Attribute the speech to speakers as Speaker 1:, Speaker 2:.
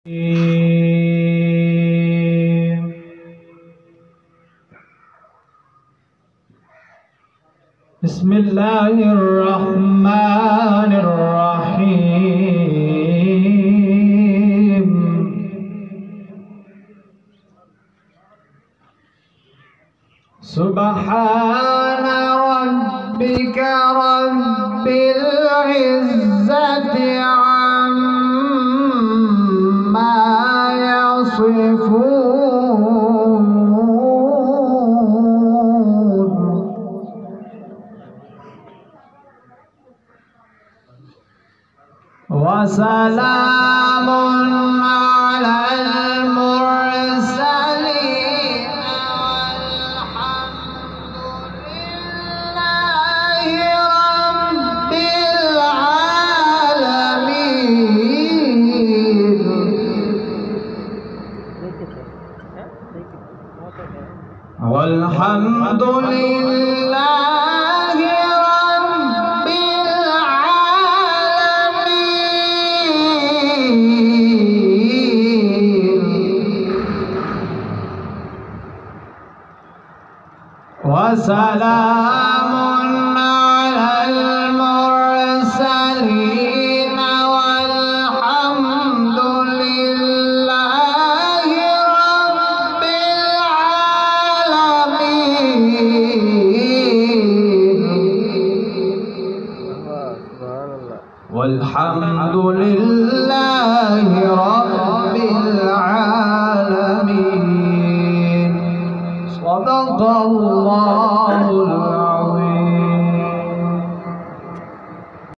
Speaker 1: بسم الله الرحمن الرحيم. سبحان ربك رب العزة عما يصفون وسلام على المرسلين والحمد لله رب العالمين. وسلام على المرسلين والحمد لله رب العالمين. والحمد لله رب العالمين. صدق الله العظيم.